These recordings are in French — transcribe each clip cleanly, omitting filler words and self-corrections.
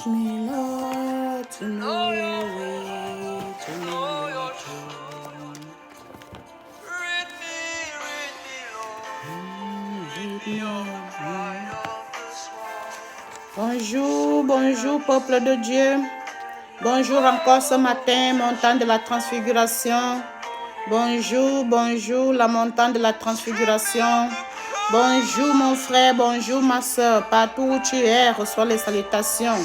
Teach me, Lord, to know your way, to know your truth. Lead me, Lord. Bonjour, bonjour, peuple de Dieu. Bonjour encore ce matin, montagne de la transfiguration. Bonjour, bonjour, la montagne de la transfiguration. Bonjour mon frère, bonjour ma soeur. Partout où tu es, reçois les salutations.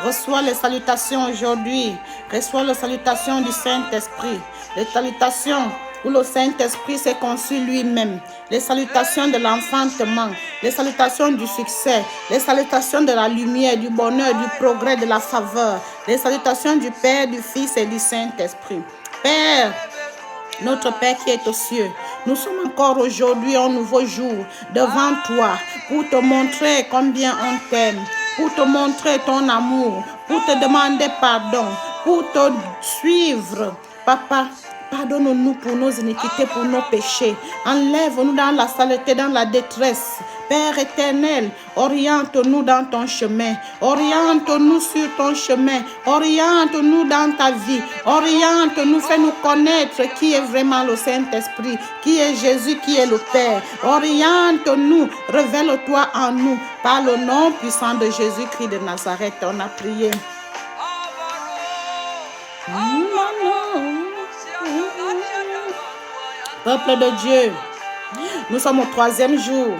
Reçois les salutations aujourd'hui. Reçois les salutations du Saint-Esprit. Les salutations où le Saint-Esprit s'est conçu lui-même. Les salutations de l'enfantement. Les salutations du succès. Les salutations de la lumière, du bonheur, du progrès, de la faveur. Les salutations du Père, du Fils et du Saint-Esprit. Père, notre Père qui est aux cieux, nous sommes encore aujourd'hui un nouveau jour devant toi pour te montrer combien on t'aime, pour te montrer ton amour, pour te demander pardon, pour te suivre. Papa, pardonne-nous pour nos iniquités, pour nos péchés. Enlève-nous dans la saleté, dans la détresse. Père éternel, oriente-nous dans ton chemin. Oriente-nous sur ton chemin. Oriente-nous dans ta vie. Oriente-nous, fais-nous connaître qui est vraiment le Saint-Esprit, qui est Jésus, qui est le Père. Oriente-nous, révèle-toi en nous. Par le nom puissant de Jésus-Christ de Nazareth, on a prié. Peuple de Dieu, nous sommes au 3e jour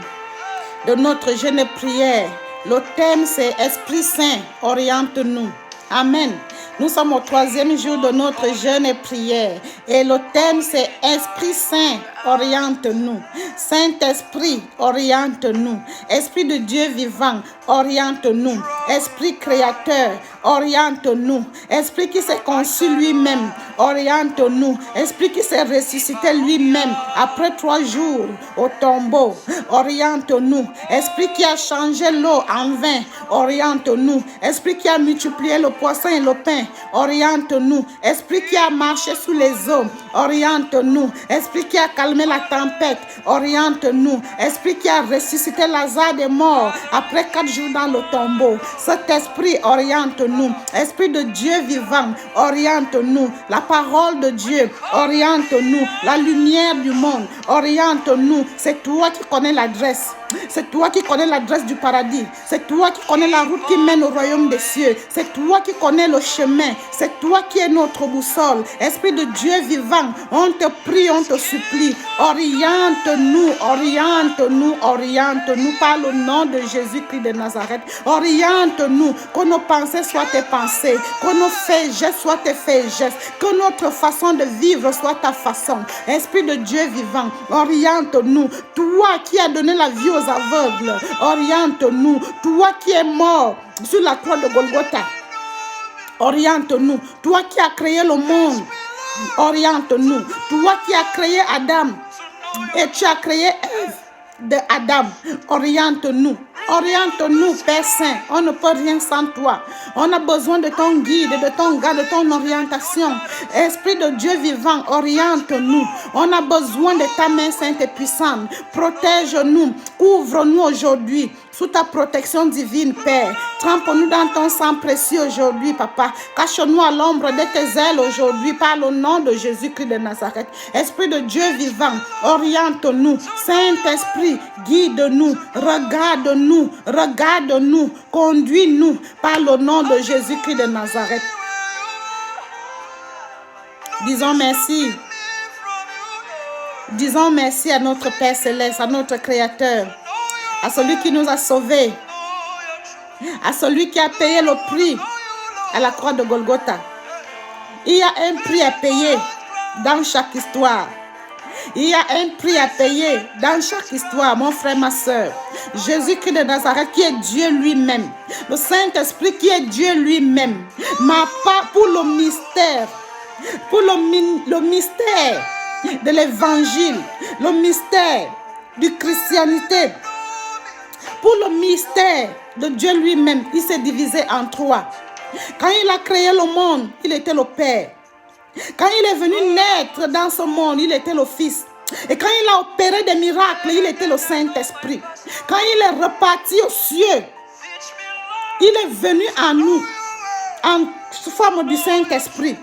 de notre jeûne et prière. Le thème c'est Esprit Saint, oriente-nous. Amen. Nous sommes au 3e jour de notre jeûne et prière. Et le thème c'est Esprit Saint, oriente-nous. Saint-Esprit, oriente-nous. Esprit de Dieu vivant, oriente-nous. Esprit créateur, oriente-nous. Esprit qui s'est conçu lui-même, oriente-nous. Esprit qui s'est ressuscité lui-même après 3 jours au tombeau, oriente-nous. Esprit qui a changé l'eau en vin, oriente-nous. Esprit qui a multiplié le poisson et le pain, oriente-nous. Esprit qui a marché sous les eaux, oriente-nous. Esprit qui a calmé la tempête, oriente-nous. Esprit qui a ressuscité Lazare des morts après 4 jours dans le tombeau. Cet esprit oriente-nous. Esprit de Dieu vivant, oriente-nous. La parole de Dieu, oriente-nous. La lumière du monde, oriente-nous. C'est toi qui connais l'adresse. C'est toi qui connais l'adresse du paradis. C'est toi qui connais la route qui mène au royaume des cieux. C'est toi qui connais le chemin. C'est toi qui es notre boussole. Esprit de Dieu vivant, on te prie, on te supplie. Oriente-nous, oriente-nous, oriente-nous par le nom de Jésus-Christ de Nazareth. Oriente-nous, que nos pensées soient tes pensées, que nos faits gestes soient tes faits gestes, que notre façon de vivre soit ta façon. Esprit de Dieu vivant, oriente-nous. Toi qui as donné la vie aux aveugles, oriente-nous. Toi qui es mort sur la croix de Golgotha, oriente-nous. Toi qui as créé le monde, oriente-nous. Toi qui as créé Adam et tu as créé Ève de Adam, oriente-nous. Oriente-nous, Père Saint. On ne peut rien sans toi. On a besoin de ton guide, de ton garde, de ton orientation. Esprit de Dieu vivant, oriente-nous. On a besoin de ta main sainte et puissante. Protège-nous, couvre-nous aujourd'hui sous ta protection divine, Père. Trempe-nous dans ton sang précieux aujourd'hui, Papa. Cache-nous à l'ombre de tes ailes aujourd'hui par le nom de Jésus-Christ de Nazareth. Esprit de Dieu vivant, oriente-nous. Saint-Esprit, guide-nous, regarde-nous, regarde-nous, conduis-nous par le nom de Jésus-Christ de Nazareth. Disons merci. Disons merci à notre Père Céleste, à notre Créateur, à celui qui nous a sauvés, à celui qui a payé le prix à la croix de Golgotha. Il y a un prix à payer dans chaque histoire. Il y a un prix à payer dans chaque histoire, mon frère, ma soeur. Jésus-Christ de Nazareth qui est Dieu lui-même. Le Saint-Esprit qui est Dieu lui-même. Ma part pour le mystère. Pour le mystère de l'évangile. Le mystère de christianité. Pour le mystère de Dieu lui-même, il s'est divisé en 3. Quand il a créé le monde, il était le Père. Quand il est venu naître dans ce monde, il était le Fils. Et quand il a opéré des miracles, il était le Saint-Esprit. Quand il est reparti aux cieux, Il est venu à nous en forme du Saint-Esprit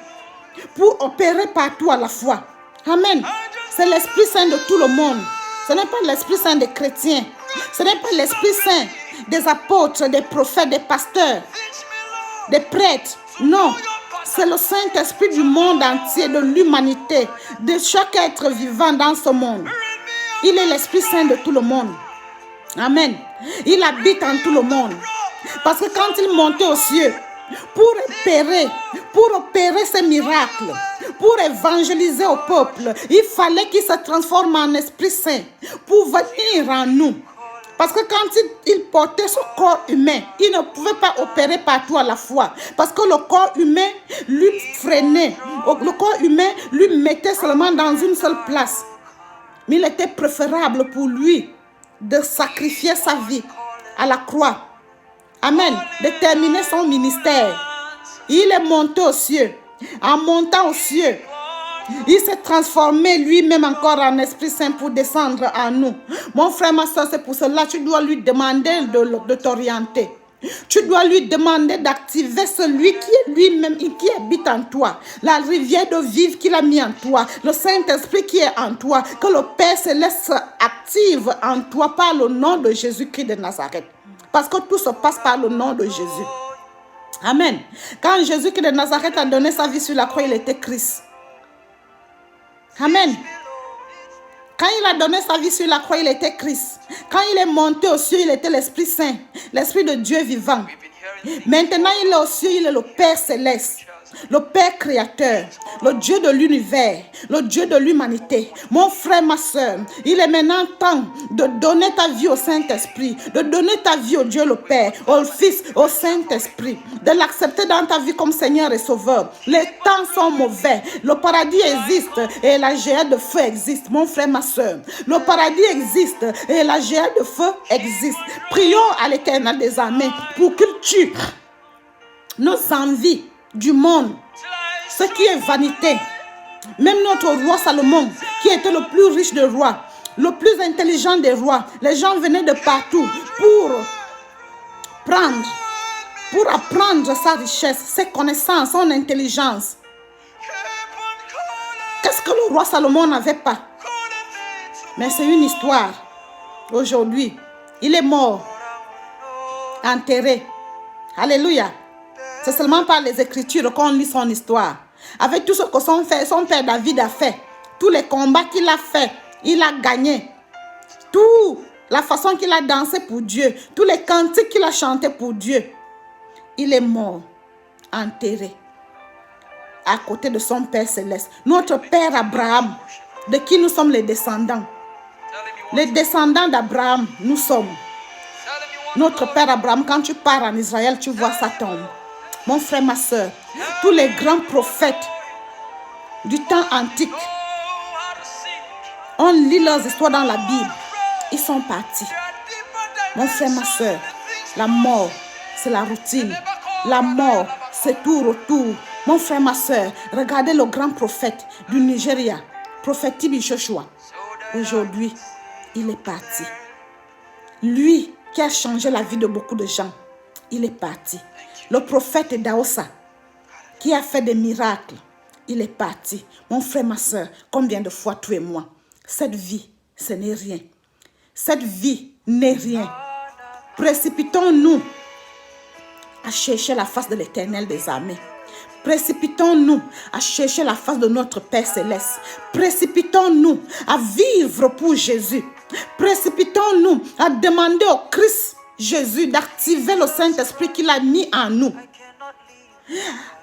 pour opérer partout à la fois. Amen. C'est l'Esprit Saint de tout le monde. Ce n'est pas l'Esprit Saint des chrétiens. Ce n'est pas l'Esprit Saint des apôtres, des prophètes, des pasteurs, des prêtres. Non. C'est le Saint-Esprit du monde entier, de l'humanité, de chaque être vivant dans ce monde. Il est l'Esprit Saint de tout le monde. Amen. Il habite en tout le monde. Parce que quand il montait aux cieux, pour opérer ces miracles, pour évangéliser au peuple, il fallait qu'il se transforme en Esprit Saint pour venir en nous. Parce que quand il portait son corps humain, il ne pouvait pas opérer partout à la fois. Parce que le corps humain lui freinait. Le corps humain lui mettait seulement dans une seule place. Mais il était préférable pour lui de sacrifier sa vie à la croix. Amen. De terminer son ministère. Il est monté aux cieux. En montant aux cieux, il s'est transformé lui-même encore en Esprit Saint pour descendre en nous. Mon frère, ma soeur, c'est pour cela que tu dois lui demander de t'orienter. Tu dois lui demander d'activer celui qui est lui-même, qui habite en toi. La rivière de vivre qu'il a mis en toi. Le Saint-Esprit qui est en toi. Que le Père Céleste active en toi par le nom de Jésus-Christ de Nazareth. Parce que tout se passe par le nom de Jésus. Amen. Quand Jésus-Christ de Nazareth a donné sa vie sur la croix, il était Christ. Amen. Quand il a donné sa vie sur la croix, il était Christ. Quand il est monté aux cieux, il était l'Esprit Saint, l'Esprit de Dieu vivant. Maintenant, il est aux cieux, il est le Père Céleste, le Père Créateur, le Dieu de l'univers, le Dieu de l'humanité. Mon frère, ma soeur, il est maintenant temps de donner ta vie au Saint-Esprit, de donner ta vie au Dieu le Père, au Fils, au Saint-Esprit, de l'accepter dans ta vie comme Seigneur et Sauveur. Les temps sont mauvais, le paradis existe et la géante de feu existe. Mon frère, ma soeur, le paradis existe et la géante de feu existe. Prions à l'Éternel des armées pour qu'il tue nos envies du monde, ce qui est vanité. Même notre roi Salomon, qui était le plus riche des rois, le plus intelligent des rois, les gens venaient de partout pour apprendre sa richesse, ses connaissances, son intelligence. Qu'est-ce que le roi Salomon n'avait pas? Mais c'est une histoire. Aujourd'hui, il est mort, enterré. Alléluia. C'est seulement par les Écritures qu'on lit son histoire. Avec tout ce que son père David a fait, tous les combats qu'il a fait, il a gagné. Tout, la façon qu'il a dansé pour Dieu, tous les cantiques qu'il a chanté pour Dieu. Il est mort, enterré, à côté de son Père Céleste. Notre Père Abraham, de qui nous sommes les descendants. Les descendants d'Abraham, nous sommes. Notre Père Abraham, quand tu pars en Israël, tu vois sa tombe. Mon frère, ma soeur, tous les grands prophètes du temps antique, on lit leurs histoires dans la Bible. Ils sont partis. Mon frère, ma soeur, la mort, c'est la routine. La mort, c'est tout retour. Mon frère, ma soeur, regardez le grand prophète du Nigeria, prophète Tibi Joshua. Aujourd'hui, il est parti. Lui qui a changé la vie de beaucoup de gens, il est parti. Le prophète Daosa, qui a fait des miracles, il est parti. Mon frère, ma soeur, combien de fois tu et moi, cette vie, ce n'est rien. Cette vie n'est rien. Précipitons-nous à chercher la face de l'Éternel des armées. Précipitons-nous à chercher la face de notre Père Céleste. Précipitons-nous à vivre pour Jésus. Précipitons-nous à demander au Christ Jésus d'activer le Saint-Esprit qu'il a mis en nous.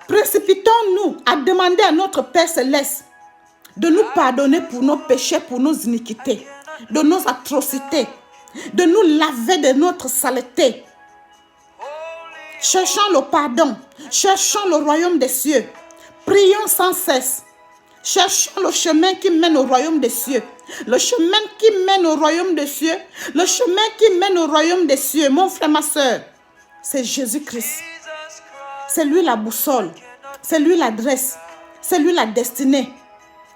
Précipitons-nous à demander à notre Père Céleste de nous pardonner pour nos péchés, pour nos iniquités, de nos atrocités, de nous laver de notre saleté. Cherchons le pardon, cherchons le royaume des cieux, prions sans cesse. Cherchons le chemin qui mène au royaume des cieux. Le chemin qui mène au royaume des cieux. Le chemin qui mène au royaume des cieux. Mon frère, ma soeur, c'est Jésus-Christ. C'est lui la boussole. C'est lui l'adresse. C'est lui la destinée.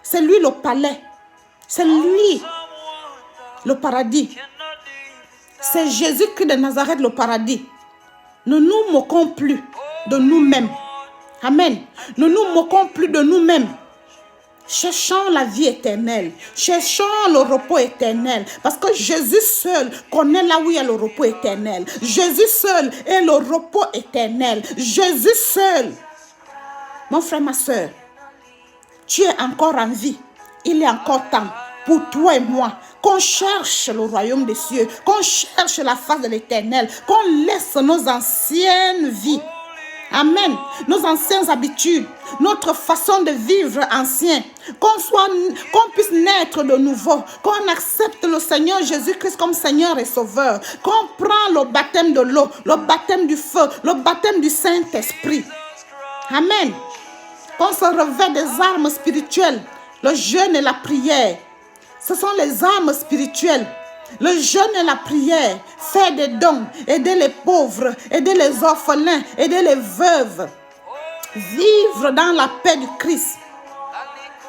C'est lui le palais. C'est lui le paradis. C'est Jésus-Christ de Nazareth le paradis. Ne nous moquons plus de nous-mêmes. Amen. Ne nous moquons plus de nous-mêmes. Cherchons la vie éternelle. Cherchons le repos éternel. Parce que Jésus seul connaît là où il y a le repos éternel. Jésus seul est le repos éternel. Jésus seul. Mon frère, ma soeur, tu es encore en vie. Il est encore temps pour toi et moi qu'on cherche le royaume des cieux, qu'on cherche la face de l'éternel, qu'on laisse nos anciennes vies. Amen. Nos anciennes habitudes, notre façon de vivre ancienne, qu'on puisse naître de nouveau, qu'on accepte le Seigneur Jésus-Christ comme Seigneur et Sauveur, qu'on prend le baptême de l'eau, le baptême du feu, le baptême du Saint-Esprit. Amen. Qu'on se revêt des armes spirituelles, le jeûne et la prière. Ce sont les armes spirituelles. Le jeûne et la prière, faire des dons, aider les pauvres, aider les orphelins, aider les veuves. Vivre dans la paix du Christ.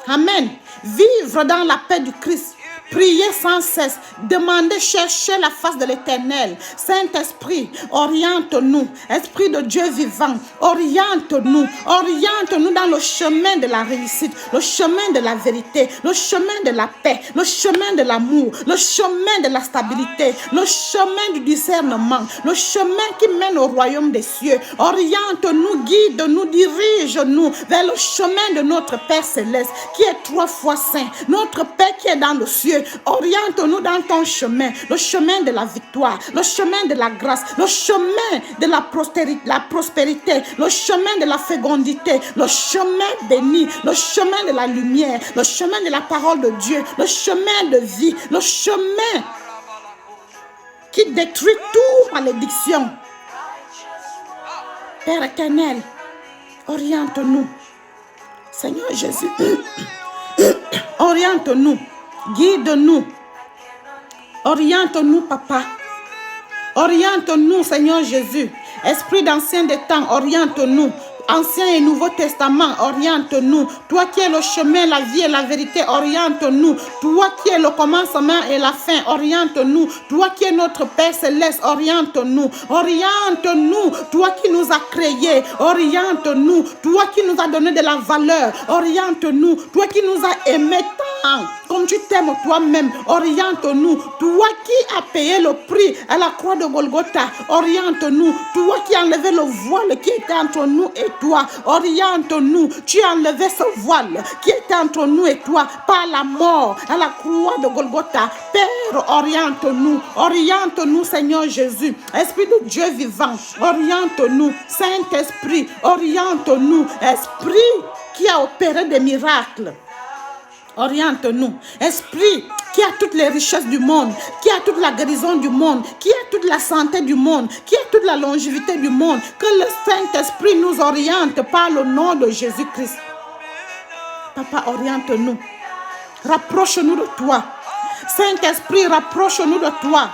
Amen. Vivre dans la paix du Christ. Prier sans cesse, demander, chercher la face de l'Éternel. Saint-Esprit, oriente-nous. Esprit de Dieu vivant, oriente-nous. Oriente-nous dans le chemin de la réussite, le chemin de la vérité, le chemin de la paix, le chemin de l'amour, le chemin de la stabilité, le chemin du discernement, le chemin qui mène au royaume des cieux. Oriente-nous, guide-nous, dirige-nous vers le chemin de notre Père Céleste qui est 3 fois saint, notre Père qui est dans le ciel. Oriente-nous dans ton chemin, le chemin de la victoire, le chemin de la grâce, le chemin de la prospérité, le chemin de la fécondité, le chemin béni, le chemin de la lumière, le chemin de la parole de Dieu, le chemin de vie, le chemin qui détruit toute malédiction. Père éternel, oriente-nous. Seigneur Jésus, oriente-nous. Guide-nous. Oriente-nous, Papa. Oriente-nous, Seigneur Jésus. Esprit d'ancien des temps, oriente-nous. Ancien et Nouveau Testament, oriente-nous. Toi qui es le chemin, la vie et la vérité, oriente-nous. Toi qui es le commencement et la fin, oriente-nous. Toi qui es notre Père Céleste, oriente-nous. Oriente-nous. Toi qui nous as créés, oriente-nous. Toi qui nous as donné de la valeur, oriente-nous. Toi qui nous as aimés tant, comme tu t'aimes toi-même, oriente-nous. Toi qui as payé le prix à la croix de Golgotha, oriente-nous. Toi qui as enlevé le voile qui était entre nous et toi, oriente-nous. Tu as enlevé ce voile qui était entre nous et toi par la mort à la croix de Golgotha. Père, oriente-nous. Oriente-nous, Seigneur Jésus. Esprit de Dieu vivant, oriente-nous. Saint-Esprit, oriente-nous. Esprit qui a opéré des miracles, oriente-nous. Esprit qui a toutes les richesses du monde, qui a toute la guérison du monde, qui a toute la santé du monde, qui a toute la longévité du monde. Que le Saint-Esprit nous oriente par le nom de Jésus-Christ. Papa, oriente-nous. Rapproche-nous de toi. Saint-Esprit, rapproche-nous de toi.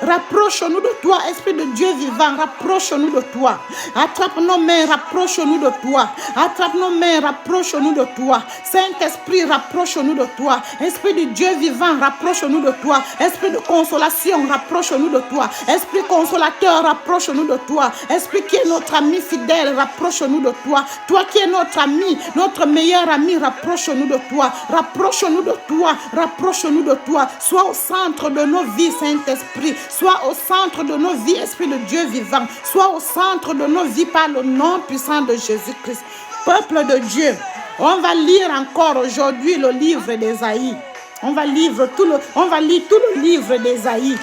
Rapproche-nous de toi, Esprit de Dieu vivant, rapproche-nous de toi. Attrape nos mains, rapproche-nous de toi. Attrape nos mains, rapproche-nous de toi. Saint-Esprit, rapproche-nous de toi. Esprit de Dieu vivant, rapproche-nous de toi. Esprit de consolation, rapproche-nous de toi. Esprit consolateur, rapproche-nous de toi. Esprit qui est notre ami fidèle, rapproche-nous de toi. Toi qui es notre ami, notre meilleur ami, rapproche-nous de toi. Rapproche-nous de toi. Rapproche-nous de toi. Sois au centre de nos vies, Saint-Esprit. Sois au centre de nos vies, Esprit de Dieu vivant. Sois au centre de nos vies par le nom puissant de Jésus-Christ. Peuple de Dieu, on va lire encore aujourd'hui le livre d'Ésaïe. On va lire tout le livre d'Ésaïe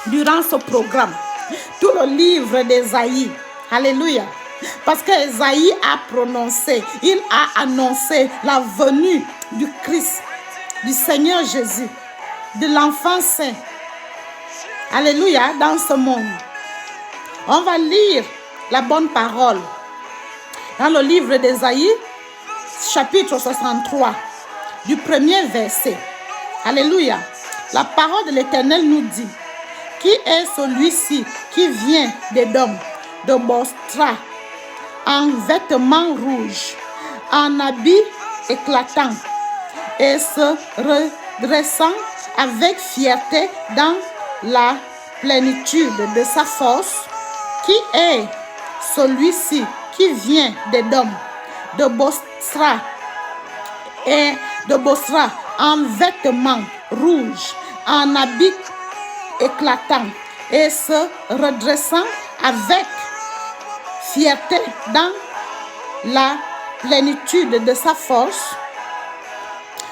durant ce programme. Tout le livre d'Ésaïe. Alléluia. Parce qu'Ésaïe a prononcé, il a annoncé la venue du Christ, du Seigneur Jésus, de l'enfant saint. Alléluia, dans ce monde. On va lire la bonne parole dans le livre d'Ésaïe, chapitre 63, du premier verset. Alléluia. La parole de l'Éternel nous dit: qui est celui-ci qui vient d'Édom, de Bostra, en vêtements rouges, en habit éclatant, et se redressant avec fierté dans la plénitude de sa force? Qui est celui-ci qui vient d'Édom, de Bosra en vêtements rouges, en habit éclatant et se redressant avec fierté dans la plénitude de sa force?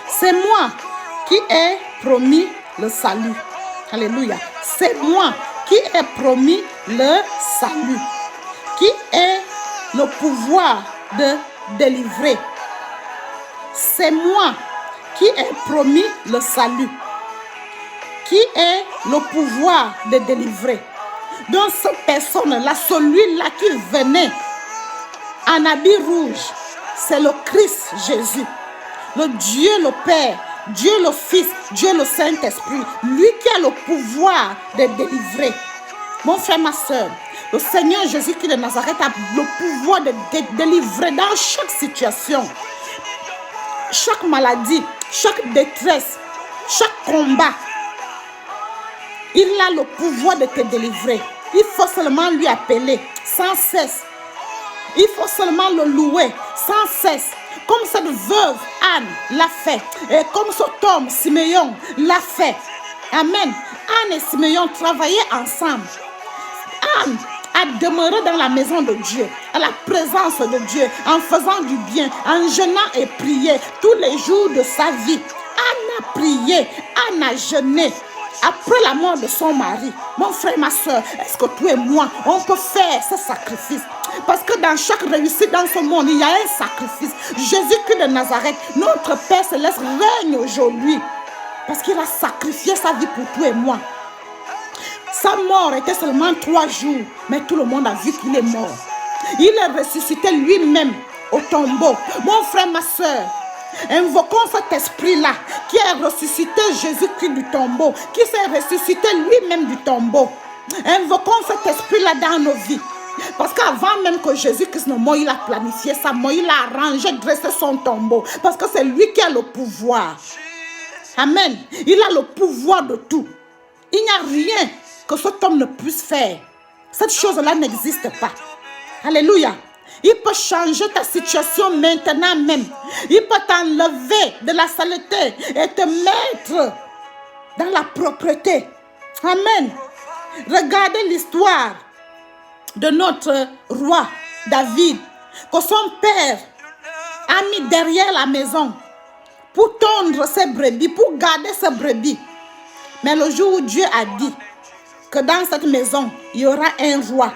C'est moi qui ai promis le salut. Alléluia. C'est moi qui ai promis le salut, qui ai le pouvoir de délivrer. C'est moi qui ai promis le salut, qui ai le pouvoir de délivrer. Donc cette personne-là, celui-là qui venait en habit rouge, c'est le Christ Jésus, le Dieu le Père, Dieu le Fils, Dieu le Saint-Esprit, lui qui a le pouvoir de délivrer. Mon frère, ma soeur, le Seigneur Jésus-Christ de Nazareth a le pouvoir de délivrer dans chaque situation, chaque maladie, chaque détresse, chaque combat. Il a le pouvoir de te délivrer. Il faut seulement lui appeler sans cesse. Il faut seulement le louer sans cesse. Comme cette veuve Anne l'a fait. Et comme cet homme Siméon l'a fait. Amen. Anne et Siméon travaillaient ensemble. Anne a demeuré dans la maison de Dieu, à la présence de Dieu, en faisant du bien, en jeûnant et priant tous les jours de sa vie. Anne a prié, Anne a jeûné. Après la mort de son mari, mon frère, ma soeur, est-ce que toi et moi, on peut faire ce sacrifice? Parce que dans chaque réussite dans ce monde, il y a un sacrifice. Jésus-Christ de Nazareth, notre Père Céleste, règne aujourd'hui. Parce qu'il a sacrifié sa vie pour toi et moi. Sa mort était seulement 3 jours, mais tout le monde a vu qu'il est mort. Il est ressuscité lui-même au tombeau. Mon frère, ma soeur, invoquons cet esprit-là qui a ressuscité Jésus-Christ du tombeau, qui s'est ressuscité lui-même du tombeau. Invoquons cet esprit-là dans nos vies. Parce qu'avant même que Jésus-Christ ne meure, il a planifié sa mort, il a arrangé, dressé son tombeau. Parce que c'est lui qui a le pouvoir. Amen. Il a le pouvoir de tout. Il n'y a rien que cet homme ne puisse faire. Cette chose-là n'existe pas. Alléluia. Il peut changer ta situation maintenant même. Il peut t'enlever de la saleté et te mettre dans la propreté. Amen. Regardez l'histoire de notre roi David, que son père a mis derrière la maison pour tondre ses brebis, pour garder ses brebis. Mais le jour où Dieu a dit que dans cette maison, il y aura un roi,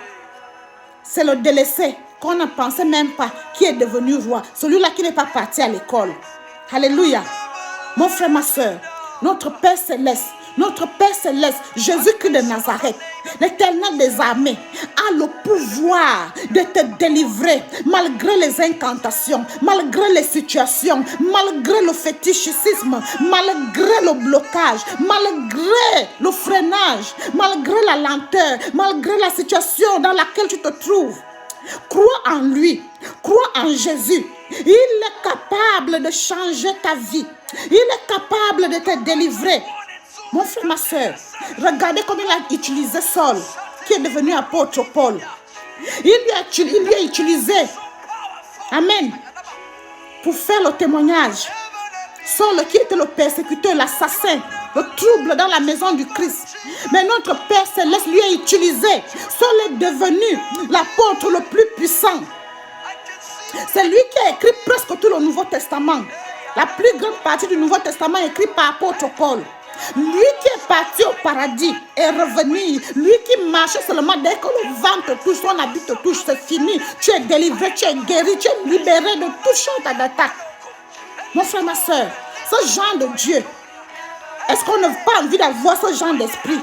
c'est le délaissé qu'on ne pensait même pas qui est devenu roi. Celui-là qui n'est pas parti à l'école. Alléluia. Mon frère, ma soeur, notre Père Céleste, Jésus-Christ de Nazareth, l'Éternel des armées, a le pouvoir de te délivrer malgré les incantations, malgré les situations, malgré le fétichisme, malgré le blocage, malgré le freinage, malgré la lenteur, malgré la situation dans laquelle tu te trouves. Crois en lui, crois en Jésus. Il est capable de changer ta vie. Il est capable de te délivrer. Mon frère, ma soeur, regardez comment il a utilisé Saul, qui est devenu apôtre Paul. Il lui a utilisé, amen, pour faire le témoignage. Saul qui était le persécuteur, l'assassin, le trouble dans la maison du Christ. Mais notre Père Céleste lui a utilisé. Saul est devenu l'apôtre le plus puissant. C'est lui qui a écrit presque tout le Nouveau Testament. La plus grande partie du Nouveau Testament est écrite par apôtre Paul. Lui qui est parti au paradis est revenu. Lui qui marchait seulement dès que le vent te touche, son habit te touche, c'est fini. Tu es délivré, tu es guéri, tu es libéré de toute chose d'attaque. Mon frère, ma soeur, ce genre de Dieu, est-ce qu'on n'a pas envie d'avoir ce genre d'esprit?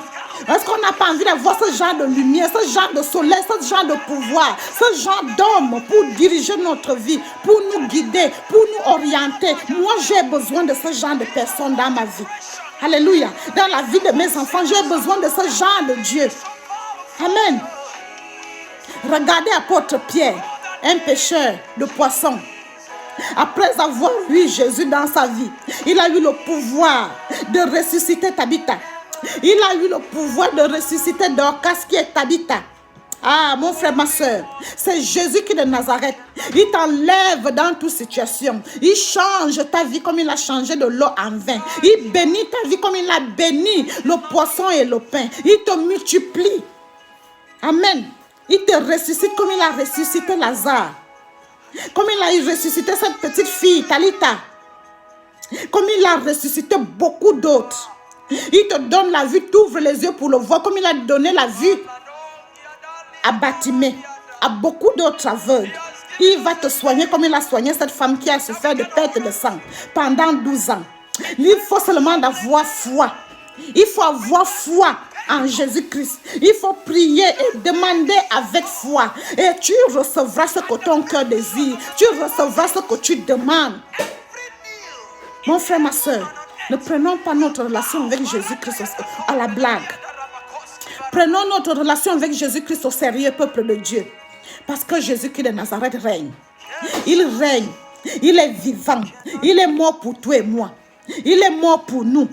Est-ce qu'on n'a pas envie d'avoir ce genre de lumière, ce genre de soleil, ce genre de pouvoir, ce genre d'homme pour diriger notre vie, pour nous guider, pour nous orienter? Moi, j'ai besoin de ce genre de personnes dans ma vie. Alléluia. Dans la vie de mes enfants, j'ai besoin de ce genre de Dieu. Amen. Regardez apôtre Pierre, un pêcheur de poissons. Après avoir vu Jésus dans sa vie, il a eu le pouvoir de ressusciter Tabitha. Il a eu le pouvoir de ressusciter Dorcas qui est Tabitha. Ah, mon frère, ma soeur, c'est Jésus qui est de Nazareth. Il t'enlève dans toute situation. Il change ta vie comme il a changé de l'eau en vin. Il bénit ta vie comme il a béni le poisson et le pain. Il te multiplie. Amen. Il te ressuscite comme il a ressuscité Lazare. Comme il a ressuscité cette petite fille, Talita. Comme il a ressuscité beaucoup d'autres. Il te donne la vue, t'ouvre les yeux pour le voir. Comme il a donné la vue à Batimée, à beaucoup d'autres aveugles. Il va te soigner comme il a soigné cette femme qui a souffert de perte de sang pendant 12 ans. Il faut seulement avoir foi. Il faut avoir foi en Jésus-Christ. Il faut prier et demander avec foi. Et tu recevras ce que ton cœur désire. Tu recevras ce que tu demandes. Mon frère, ma soeur, ne prenons pas notre relation avec Jésus-Christ à la blague. Prenons notre relation avec Jésus-Christ au sérieux, peuple de Dieu. Parce que Jésus-Christ de Nazareth règne. Il règne. Il est vivant. Il est mort pour toi et moi. Il est mort pour nous.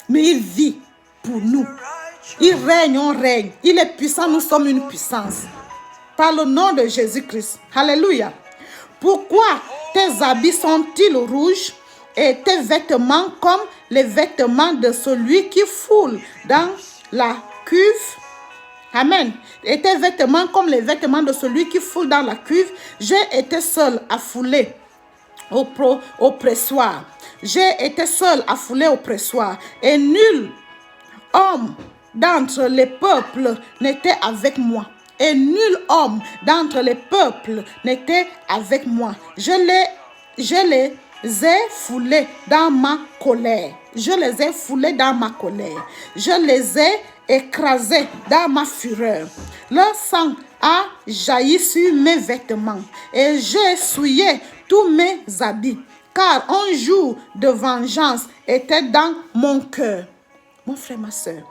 Mais il vit pour nous. Il règne, on règne. Il est puissant, nous sommes une puissance. Par le nom de Jésus-Christ. Alléluia. Pourquoi tes habits sont-ils rouges et tes vêtements comme les vêtements de celui qui foule dans la cuve? Amen. Et tes vêtements comme les vêtements de celui qui foule dans la cuve. J'ai été seul à fouler au pressoir. J'ai été seul à fouler au pressoir. Et nul homme d'entre les peuples n'était avec moi. Et nul homme d'entre les peuples n'était avec moi. Je les ai foulés dans ma colère. Je les ai foulés dans ma colère. Je les ai écrasés dans ma fureur. Leur sang a jailli sur mes vêtements et j'ai souillé tous mes habits. Car un jour de vengeance était dans mon cœur. Mon frère, ma soeur,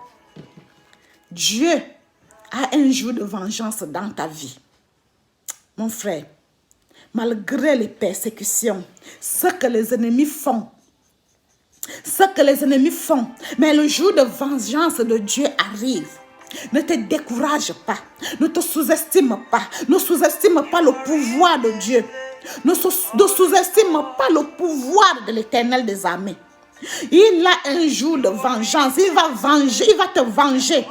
Dieu a un jour de vengeance dans ta vie. Mon frère, malgré les persécutions, ce que les ennemis font, mais le jour de vengeance de Dieu arrive. Ne te décourage pas, ne te sous-estime pas, ne sous-estime pas le pouvoir de Dieu. Ne sous-estime pas le pouvoir de l'Éternel des armées. Il a un jour de vengeance. Il va te venger.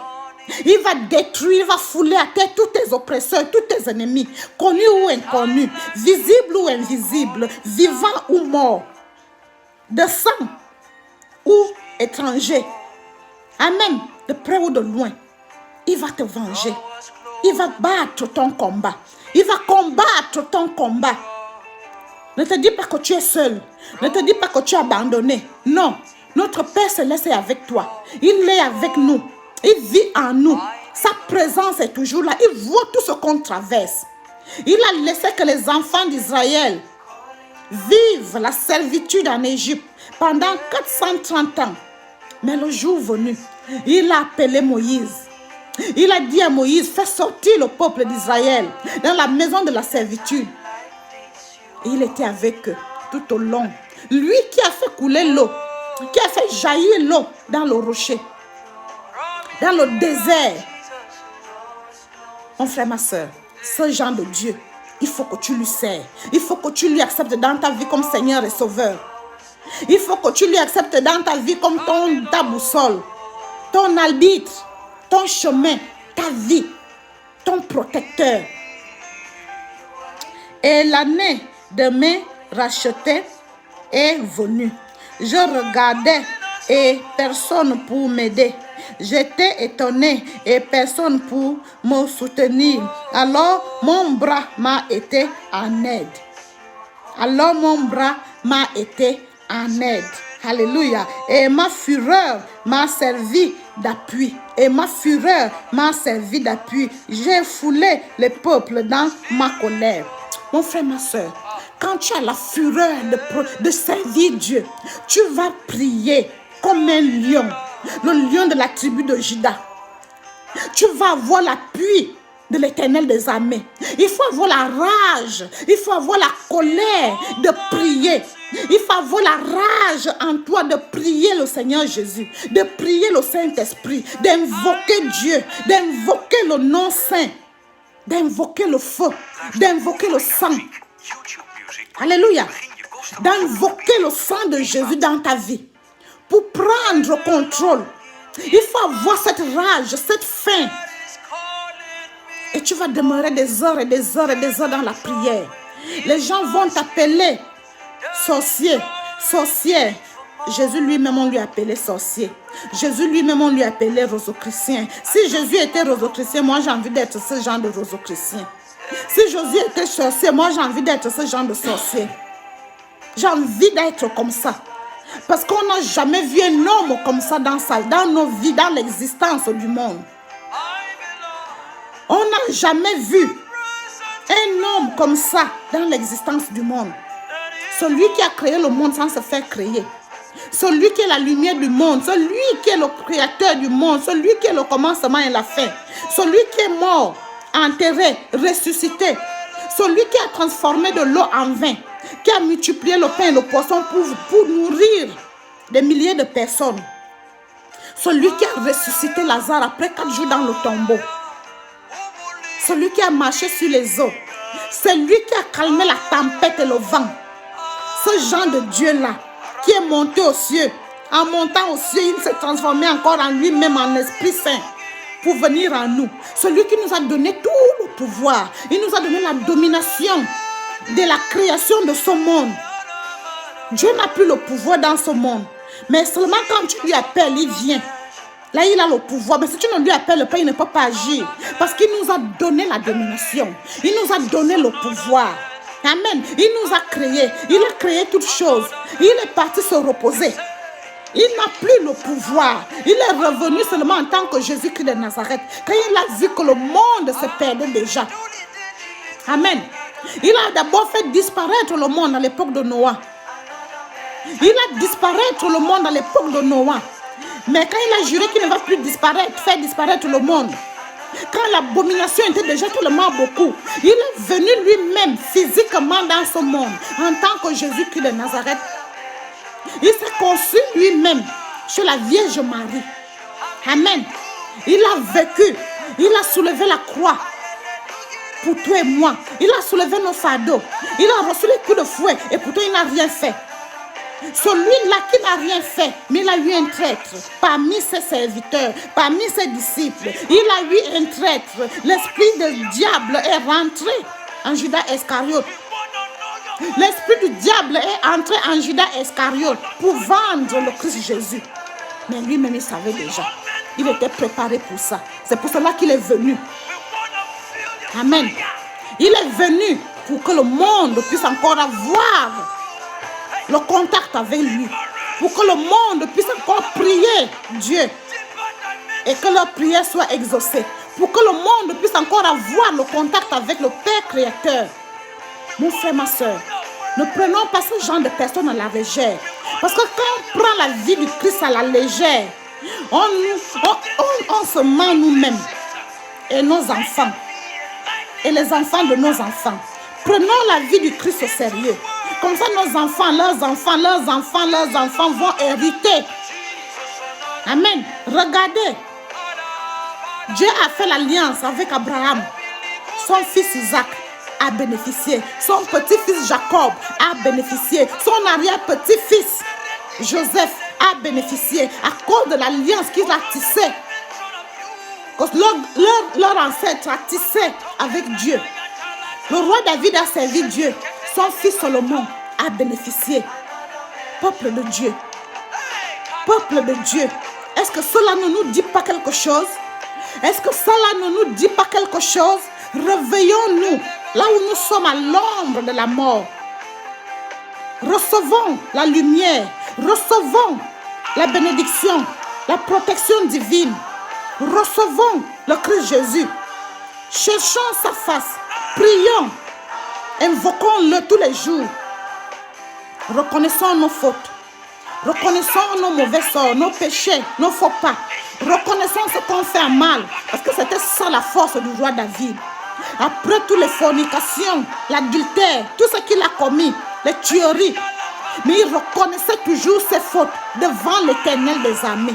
Il va détruire, il va fouler à terre tous tes oppresseurs, tous tes ennemis, connus ou inconnus, visibles ou invisibles, vivants ou morts, de sang ou étrangers. Amen. De près ou de loin. Il va te venger. Il va battre ton combat. Il va combattre ton combat. Ne te dis pas que tu es seul. Ne te dis pas que tu es abandonné. Non. Notre Père Céleste est avec toi. Il est avec nous. Il vit en nous. Sa présence est toujours là. Il voit tout ce qu'on traverse. Il a laissé que les enfants d'Israël vivent la servitude en Égypte pendant 430 ans. Mais le jour venu, il a appelé Moïse. Il a dit à Moïse, fais sortir le peuple d'Israël dans la maison de la servitude. Et il était avec eux tout au long. Lui qui a fait couler l'eau, qui a fait jaillir l'eau dans le rocher, dans le désert. Mon frère, ma soeur, ce genre de Dieu, il faut que tu lui sers. Il faut que tu lui acceptes dans ta vie comme Seigneur et Sauveur. Il faut que tu lui acceptes dans ta vie comme ta boussole, ton arbitre, ton chemin, ta vie, ton protecteur. Et l'année de mes rachetés est venue. Je regardais et personne pour m'aider. J'étais étonné et personne pour me soutenir. Alors mon bras m'a été en aide. Alors mon bras m'a été en aide. Alléluia. Et ma fureur m'a servi d'appui. Et ma fureur m'a servi d'appui. J'ai foulé les peuples dans ma colère. Mon frère, ma soeur, quand tu as la fureur de servir Dieu, tu vas prier comme un lion, le lion de la tribu de Juda. Tu vas avoir l'appui de l'Éternel des armées. Il faut avoir la rage, il faut avoir la colère de prier. Il faut avoir la rage en toi de prier le Seigneur Jésus, de prier le Saint-Esprit, d'invoquer Dieu, d'invoquer le nom saint d'invoquer le feu, d'invoquer le sang. Alléluia. D'invoquer le sang de Jésus dans ta vie pour prendre contrôle. Il faut avoir cette rage, cette faim. Et tu vas demeurer des heures et des heures et des heures dans la prière. Les gens vont t'appeler sorcier, sorcière. Jésus lui-même, on lui appelait sorcier. Jésus lui-même, on lui appelait rosochrétien. Si Jésus était rosochrétien, moi j'ai envie d'être ce genre de rosochrétien. Si Jésus était sorcier, moi j'ai envie d'être ce genre de sorcier. J'ai envie d'être comme ça. Parce qu'on n'a jamais vu un homme comme ça dans nos vies, dans l'existence du monde. On n'a jamais vu un homme comme ça dans l'existence du monde. Celui qui a créé le monde sans se faire créer. Celui qui est la lumière du monde. Celui qui est le créateur du monde. Celui qui est le commencement et la fin. Celui qui est mort, enterré, ressuscité. Celui qui a transformé de l'eau en vin. Qui a multiplié le pain et le poisson pour nourrir des milliers de personnes. Celui qui a ressuscité Lazare après 4 jours dans le tombeau. Celui qui a marché sur les eaux. Celui qui a calmé la tempête et le vent. Ce genre de Dieu-là, qui est monté aux cieux. En montant aux cieux, il s'est transformé encore en lui-même, en Esprit Saint, pour venir en nous. Celui qui nous a donné tout le pouvoir. Il nous a donné la domination de la création de ce monde. Dieu n'a plus le pouvoir dans ce monde. Mais seulement quand tu lui appelles, il vient. Là, il a le pouvoir. Mais si tu ne lui appelles pas, il ne peut pas agir. Parce qu'il nous a donné la domination. Il nous a donné le pouvoir. Amen. Il nous a créé. Il a créé toutes choses. Il est parti se reposer. Il n'a plus le pouvoir. Il est revenu seulement en tant que Jésus-Christ de Nazareth. Quand il a vu que le monde se perdait déjà. Amen. Il a d'abord fait disparaître le monde à l'époque de Noah. Il a disparaître le monde à l'époque de Noah. Mais quand il a juré qu'il ne va plus disparaître, faire disparaître le monde, quand l'abomination était déjà tellement beaucoup, il est venu lui-même physiquement dans ce monde en tant que Jésus-Christ de Nazareth. Il s'est conçu lui-même chez la Vierge Marie. Amen. Il a vécu, il a soulevé la croix pour toi et moi. Il a soulevé nos fardeaux. Il a reçu les coups de fouet et pourtant il n'a rien fait. Celui-là qui n'a rien fait, mais il a eu un traître parmi ses serviteurs, parmi ses disciples. Il a eu un traître. L'esprit du diable est rentré en Judas Iscariote. L'esprit du diable est entré en Judas Iscariote pour vendre le Christ Jésus. Mais lui-même, il savait déjà. Il était préparé pour ça. C'est pour cela qu'il est venu. Amen. Il est venu pour que le monde puisse encore avoir le contact avec lui. Pour que le monde puisse encore prier Dieu. Et que leur prière soit exaucée. Pour que le monde puisse encore avoir le contact avec le Père Créateur. Mon frère, ma soeur, ne prenons pas ce genre de personnes à la légère. Parce que quand on prend la vie du Christ à la légère, on se ment nous-mêmes et nos enfants. Et les enfants de nos enfants. Prenons la vie du Christ au sérieux. Comme ça, nos enfants, leurs enfants vont hériter. Amen. Regardez. Dieu a fait l'alliance avec Abraham. Son fils Isaac a bénéficié. Son petit-fils Jacob a bénéficié. Son arrière-petit-fils Joseph a bénéficié à cause de l'alliance qu'il a tissée. Leur ancêtre a tissé avec Dieu. Le roi David a servi Dieu. Son fils Salomon a bénéficié. Peuple de Dieu. Peuple de Dieu. Est-ce que cela ne nous dit pas quelque chose? Est-ce que cela ne nous dit pas quelque chose? Réveillons-nous là où nous sommes à l'ombre de la mort. Recevons la lumière. Recevons la bénédiction, la protection divine. Recevons le Christ Jésus. Cherchons sa face. Prions. Invoquons-le tous les jours. Reconnaissons nos fautes. Reconnaissons nos mauvais sorts, nos péchés, nos faux pas. Reconnaissons ce qu'on fait mal. Parce que c'était ça la force du roi David. Après toutes les fornications, l'adultère, tout ce qu'il a commis, les tueries. Mais il reconnaissait toujours ses fautes devant l'Éternel des armées.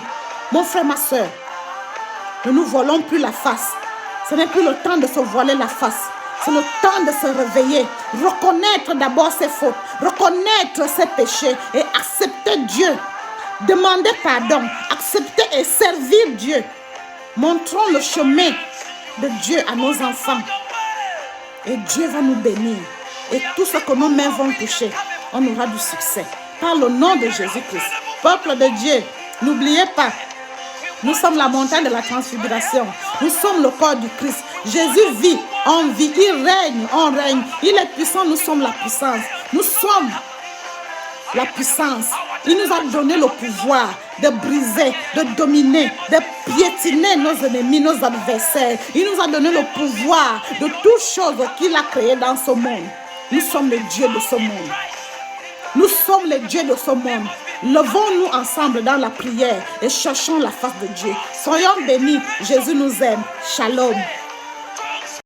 Mon frère, ma soeur, ne nous volons plus la face. Ce n'est plus le temps de se voiler la face. C'est le temps de se réveiller, reconnaître d'abord ses fautes, reconnaître ses péchés et accepter Dieu. Demander pardon, accepter et servir Dieu. Montrons le chemin de Dieu à nos enfants. Et Dieu va nous bénir. Et tout ce que nos mains vont toucher, on aura du succès. Par le nom de Jésus-Christ. Peuple de Dieu, n'oubliez pas, nous sommes la montagne de la transfiguration. Nous sommes le corps du Christ. Jésus vit, on vit, il règne, on règne. Il est puissant, nous sommes la puissance. Nous sommes la puissance. Il nous a donné le pouvoir de briser, de dominer, de piétiner nos ennemis, nos adversaires. Il nous a donné le pouvoir de toutes choses qu'il a créées dans ce monde. Nous sommes les dieux de ce monde. Nous sommes les dieux de ce monde. Levons-nous ensemble dans la prière et cherchons la face de Dieu. Soyons bénis. Jésus nous aime. Shalom.